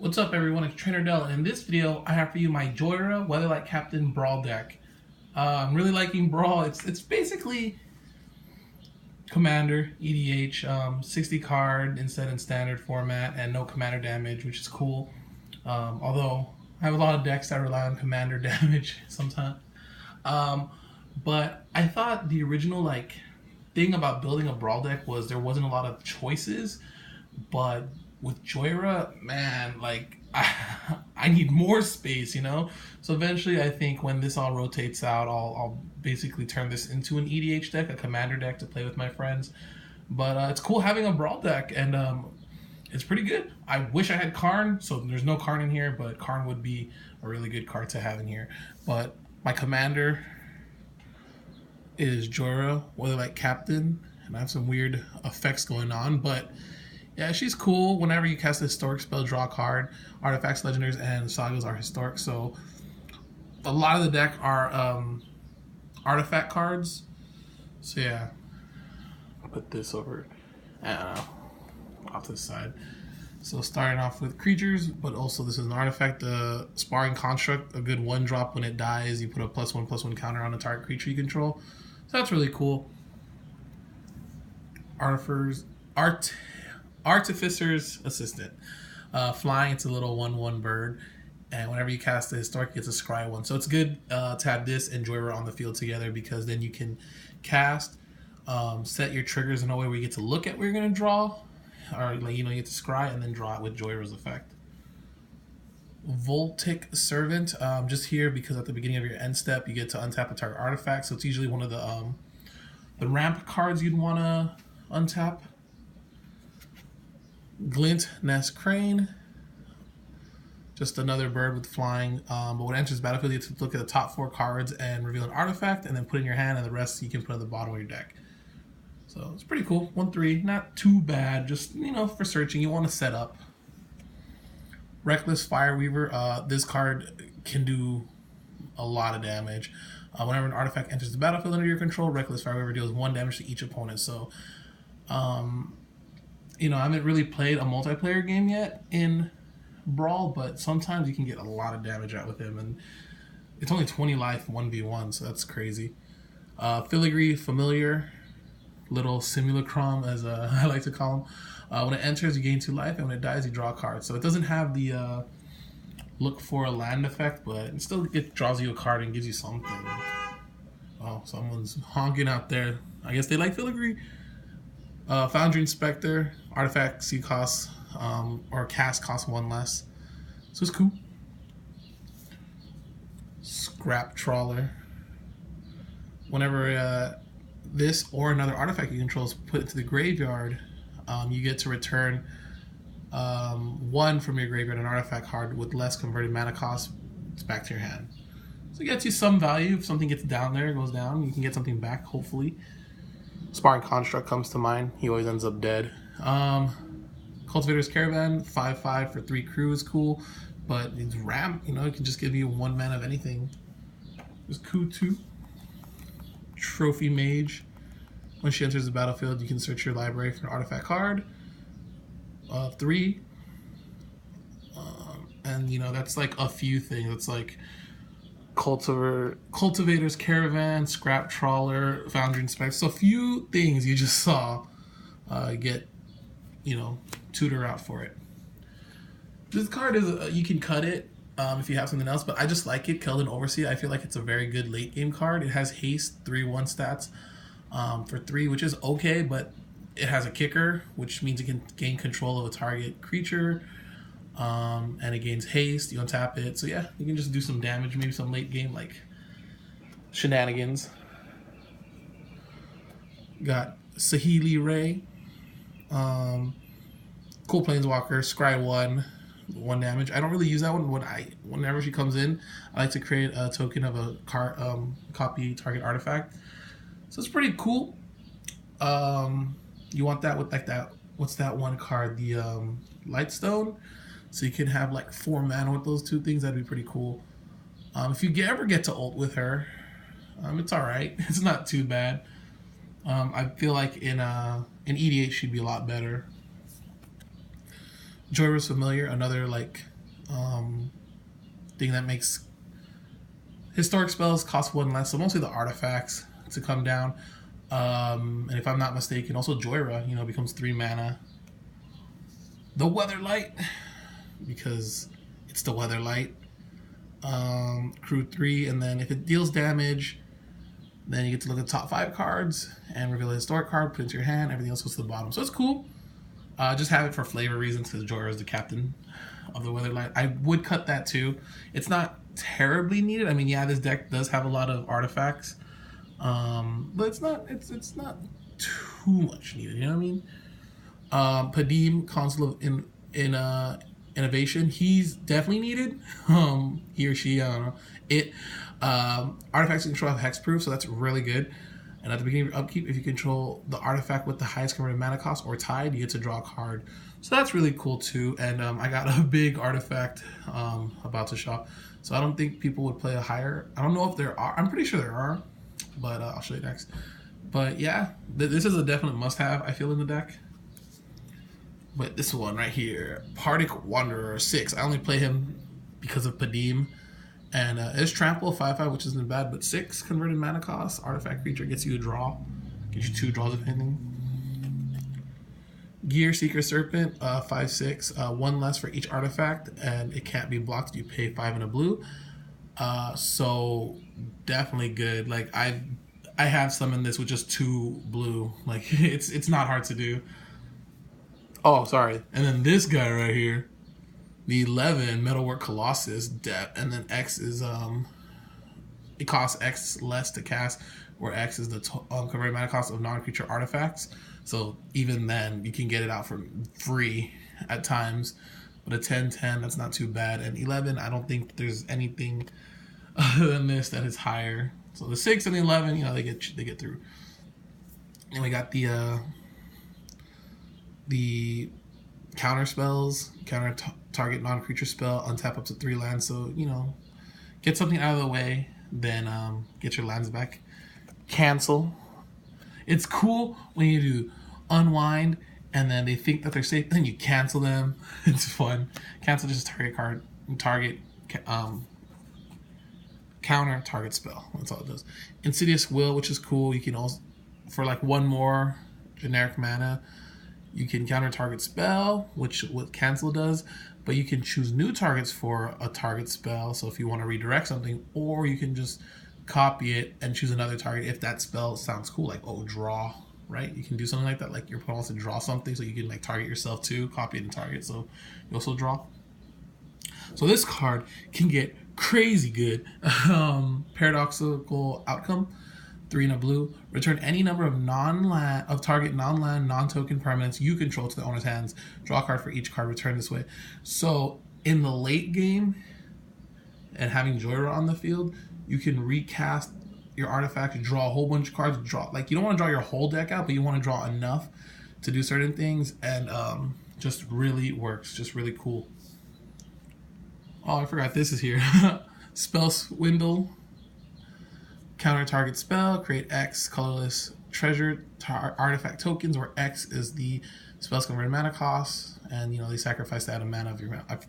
What's up everyone, it's Trainer Dell, and in this video I have for you my Jhoira Weatherlight Captain Brawl deck. I'm really liking Brawl. It's basically Commander, EDH, 60 card instead in standard format and no commander damage, which is cool. Although I have a lot of decks that rely on commander damage sometimes. But I thought the original thing about building a Brawl deck was there wasn't a lot of choices, but with Jhoira, man, I need more space, you know? So eventually I think when this all rotates out, I'll basically turn this into an EDH deck, a commander deck to play with my friends. But it's cool having a Brawl deck, and it's pretty good. I wish I had Karn, so there's no Karn in here, but Karn would be a really good card to have in here. But my commander is Jhoira, Weatherlight Captain, and I have some weird effects going on, but yeah, she's cool. Whenever you cast a historic spell, draw a card. Artifacts, legendaries, and sagas are historic, so a lot of the deck are artifact cards. So yeah, I'll put this over, I don't know, off to the side. So starting off with creatures, but also this is an artifact, the Sparring Construct, a good 1-drop. When it dies, you put a +1/+1 counter on a target creature you control. So that's really cool. Artificer's Assistant. Flying, it's a little 1/1 bird, and whenever you cast the historic, it gets a scry 1. So it's good to have this and Jhoira on the field together, because then you can cast, set your triggers in a way where you get to look at what you're going to draw, or you get to scry and then draw it with Jhoira's effect. Voltic Servant, just here because at the beginning of your end step you get to untap a target artifact, so it's usually one of the ramp cards you'd want to untap. Glint Nest Crane, just another bird with flying, but when it enters the battlefield you have to look at the top 4 cards and reveal an artifact, and then put in your hand, and the rest you can put at the bottom of your deck. So it's pretty cool. 1/3, not too bad, just for searching. You want to set up. Reckless Fireweaver, this card can do a lot of damage. Whenever an artifact enters the battlefield under your control, Reckless Fireweaver deals 1 damage to each opponent. So I haven't really played a multiplayer game yet in Brawl, but sometimes you can get a lot of damage out with him, and it's only 20 life 1v1, so that's crazy. Filigree Familiar, little simulacrum, as I like to call him. When it enters, you gain 2 life, and when it dies, you draw a card. So it doesn't have the look for a land effect, but it still draws you a card and gives you something. Oh, someone's honking out there. I guess they like Filigree. Foundry Inspector, artifact C costs, or cast costs 1 less. So it's cool. Scrap Trawler. Whenever this or another artifact you control is put into the graveyard, you get to return 1 from your graveyard, an artifact card with less converted mana cost. It's back to your hand. So it gets you some value. If something gets down there, it goes down, you can get something back, hopefully. Sparring Construct comes to mind. He always ends up dead. Cultivator's Caravan, 5/5 for 3 crew is cool, but it's ramp, it can just give you 1 mana of anything. There's cool too. Trophy Mage. When she enters the battlefield, you can search your library for an artifact card. 3. And that's like a few things. It's like Cultivator's Caravan, Scrap Trawler, Foundry Inspector. So a few things you just saw get, tutor out for it. This card is, you can cut it if you have something else, but I just like it. Keldon Overseer, I feel like it's a very good late game card. It has haste, 3/1 stats for 3, which is okay, but it has a kicker, which means it can gain control of a target creature. And it gains haste, you untap it, so yeah, you can just do some damage, maybe some late game shenanigans. Got Saheeli Ray, cool planeswalker, scry 1 damage. I don't really use that one. Whenever she comes in, I like to create a token of a copy target artifact, so it's pretty cool. You want that with that, what's that one card, the Lightstone? So you can have 4 mana with those 2 things. That'd be pretty cool. If you ever get to ult with her, it's alright. It's not too bad. I feel like in EDH she'd be a lot better. Jhoira's Familiar, another thing that makes historic spells cost 1 less. So mostly the artifacts to come down. And if I'm not mistaken, also Jhoira, becomes 3 mana. The Weatherlight, because it's the Weatherlight. Crew 3, and then if it deals damage, then you get to look at the top 5 cards and reveal a historic card, put it into your hand, everything else goes to the bottom. So it's cool. Just have it for flavor reasons because Jhoira is the captain of the Weatherlight. I would cut that too. It's not terribly needed. I mean, yeah, this deck does have a lot of artifacts, but it's not too much needed. You know what I mean? Padim, Consul of Innovation, he's definitely needed. He or she, I don't know. Artifacts control have hexproof, so that's really good. And at the beginning of your upkeep, if you control the artifact with the highest converted mana cost or tied, you get to draw a card. So that's really cool too. And I got a big artifact about to shop. So I don't think people would play a higher. I don't know if there are. I'm pretty sure there are, but I'll show you next. But yeah, this is a definite must-have, I feel, in the deck. But this one right here, Particle Wanderer 6. I only play him because of Padim. And it's Trample, 5/5, which isn't bad, but 6 converted mana cost. Artifact creature gets you a draw. Gives you 2 draws, if anything. Gear Seeker Serpent, 5/6. 1 less for each artifact, and it can't be blocked. You pay 5 and a blue. So definitely good. Like I have summoned this with just 2 blue. Like it's not hard to do. Oh, sorry. And then this guy right here, the 11 Metalwork Colossus depth, and then X is it costs X less to cast, where X is the converted mana cost of non-creature artifacts. So even then, you can get it out for free at times. But a 10/10, that's not too bad. And 11, I don't think there's anything other than this that is higher. So the 6 and the 11, they get through. And we got the counter spells, target non-creature spell, untap up to 3 lands. So, get something out of the way, then get your lands back. Cancel. It's cool when you do unwind and then they think that they're safe, then you cancel them. It's fun. Cancel just target card, counter target spell. That's all it does. Insidious Will, which is cool. You can also, for like 1 more generic mana, you can counter target spell, which what cancel does, but you can choose new targets for a target spell. So if you want to redirect something, or you can just copy it and choose another target if that spell sounds cool, like draw, right? You can do something like that, like your opponent wants to draw something, so you can like target yourself too, copy it and target, so you also draw. So this card can get crazy good. Paradoxical Outcome. 3 and a blue. Return any number of target non-land, non-token permanents you control to the owner's hands. Draw a card for each card returned this way. So in the late game, and having Jhoira on the field, you can recast your artifact, draw a whole bunch of cards. You don't want to draw your whole deck out, but you want to draw enough to do certain things, and just really works. Just really cool. Oh, I forgot this is here. Spell Swindle. Counter target spell, create X colorless treasure artifact tokens, where X is the spell's converted mana cost, and they sacrifice that amount of your mana.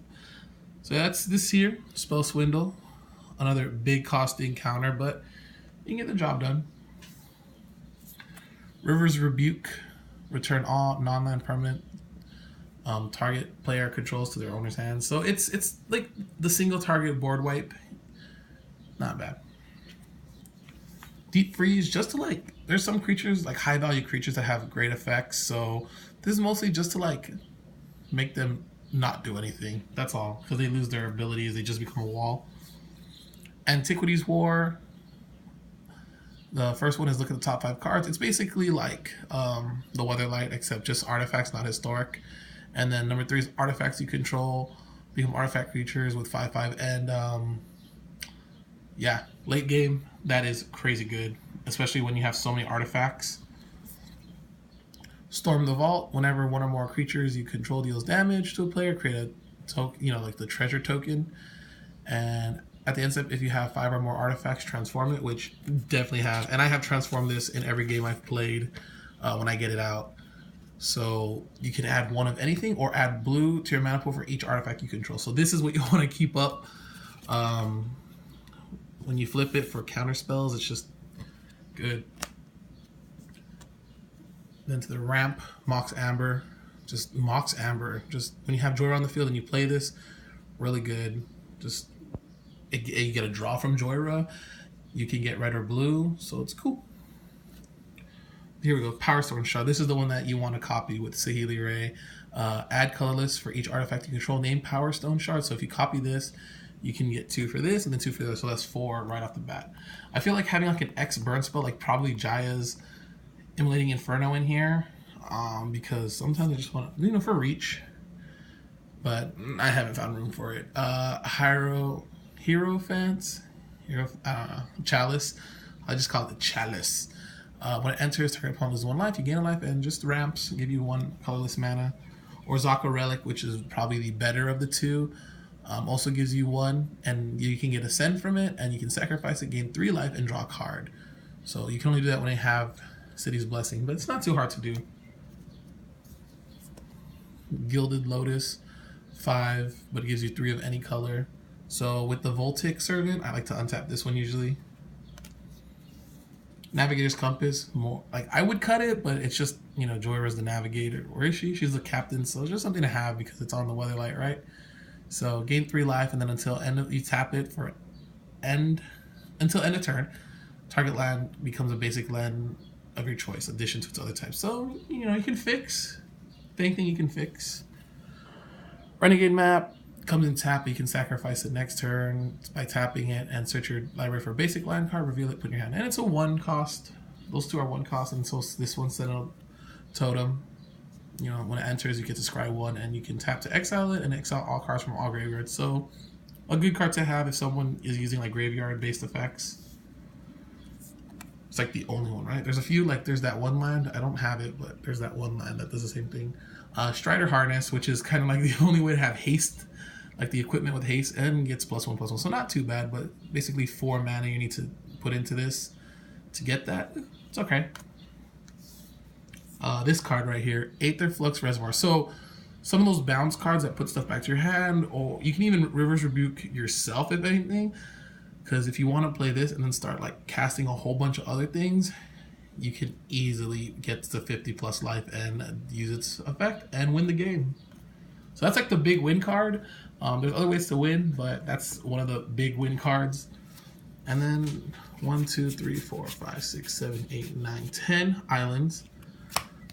So that's this here, Spell Swindle, another big costing counter, but you can get the job done. River's Rebuke, return all non-land permanent target player controls to their owner's hands. So it's like the single target board wipe, not bad. Deep Freeze, just to there's some creatures, like high value creatures, that have great effects, so this is mostly just to make them not do anything. That's all, because they lose their abilities, they just become a wall. Antiquities War, the first one is look at the top 5 cards. It's basically like the Weatherlight, except just artifacts, not historic. And then number 3 is artifacts you control become artifact creatures with 5/5, and yeah, late game, that is crazy good, especially when you have so many artifacts. Storm the Vault, whenever 1 or more creatures you control deals damage to a player, create a token, like the treasure token. And at the end step, if you have 5 or more artifacts, transform it, which definitely have. And I have transformed this in every game I've played when I get it out. So you can add one of anything or add blue to your mana pool for each artifact you control. So this is what you want to keep up. When you flip it for counter spells, it's just good. Then to the ramp, Mox Amber. Just Mox Amber. Just when you have Jhoira on the field and you play this, really good. Just you get a draw from Jhoira. You can get red or blue, so it's cool. Here we go, Power Stone Shard. This is the one that you want to copy with Saheeli Ray. Add colorless for each artifact you control. Name Power Stone Shard. So if you copy this, you can get 2 for this and then 2 for this. So that's 4 right off the bat. I feel like having like an X burn spell, like probably Jaya's Immolating Inferno in here, because sometimes I just want to, for reach, but I haven't found room for it. Chalice. I just call it Chalice. When it enters, target opponent loses 1 life, you gain a life, and just ramps give you 1 colorless mana. Or Zaka Relic, which is probably the better of the 2, also gives you 1, and you can get Ascend from it, and you can sacrifice it, gain 3 life, and draw a card. So you can only do that when you have City's Blessing, but it's not too hard to do. Gilded Lotus, 5, but it gives you 3 of any color. So with the Voltic Servant, I like to untap this one usually. Navigator's Compass, more like I would cut it, but it's just, Jhoira's the navigator. Where is she? She's the captain, so it's just something to have because it's on the Weatherlight, right? So gain 3 life, and then you tap it for until end of turn. Target land becomes a basic land of your choice, addition to its other types. So you can fix anything you can fix. Renegade Map comes in tap, but you can sacrifice it next turn by tapping it and search your library for a basic land card, reveal it, put in your hand. And it's a 1 cost. Those 2 are 1 cost, and so this one's Sentinel Totem. When it enters, you get to scry 1, and you can tap to exile it and exile all cards from all graveyards. So a good card to have if someone is using like graveyard-based effects. It's like the only one, right? There's a few, like there's that one land. I don't have it, but there's that one land that does the same thing. Strider Harness, which is kind of like the only way to have haste, like the equipment with haste, and gets +1/+1. So not too bad, but basically 4 mana you need to put into this to get that. It's okay. This card right here, Aether Flux Reservoir. So some of those bounce cards that put stuff back to your hand, or you can even reverse rebuke yourself if anything. Because if you want to play this and then start like casting a whole bunch of other things, you can easily get to 50+ life and use its effect and win the game. So that's like the big win card. There's other ways to win, but that's one of the big win cards. And then 1, 2, 3, 4, 5, 6, 7, 8, 9, 10 islands.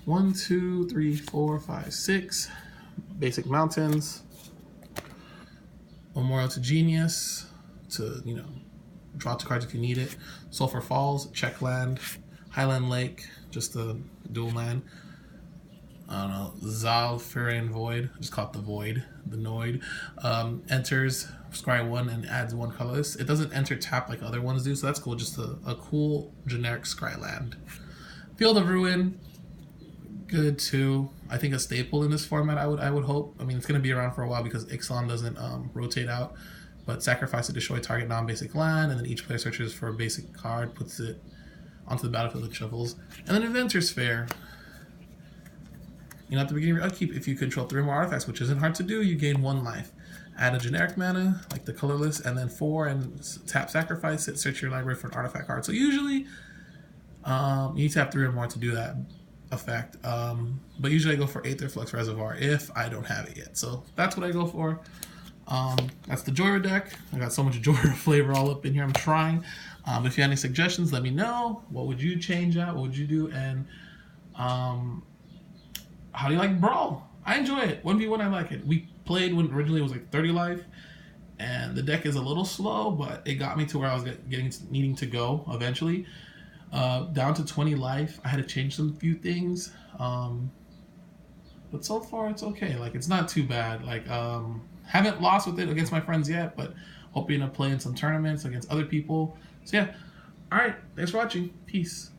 1, 2, 3, 4, 5, 6 basic mountains. Memorial to Genius to draw 2 cards if you need it. Sulphur Falls, check land. Highland Lake, just a dual land. I don't know, Zalfirian Void, just call it the Void, the Noid. Enters, scry 1 and adds 1 colorless. It doesn't enter tap like other ones do, so that's cool. Just a cool generic scry land. Field of Ruin, good too. I think a staple in this format, I would hope. I mean, it's going to be around for a while because Ixalan doesn't rotate out. But sacrifice to destroy target non-basic land, and then each player searches for a basic card, puts it onto the battlefield and shuffles. And then Inventor's Fair. At the beginning of your upkeep, if you control 3 or more artifacts, which isn't hard to do, you gain 1 life. Add a generic mana, like the colorless, and then 4, and tap sacrifice it, search your library for an artifact card. So usually, you need to have 3 or more to do that effect. But usually I go for Aether Flux Reservoir if I don't have it yet. So that's what I go for. That's the Jhoira deck. I got so much Jhoira flavor all up in here. I'm trying. If you have any suggestions, let me know. What would you change out? What would you do? And how do you like Brawl? I enjoy it. 1v1, I like it. We played when originally it was like 30 life, and the deck is a little slow, but it got me to where I was needing to go eventually. Down to 20 life. I had to change some few things, but so far it's okay. Like, it's not too bad. Like, haven't lost with it against my friends yet, but hoping to play in some tournaments against other people. So yeah. All right. Thanks for watching. Peace.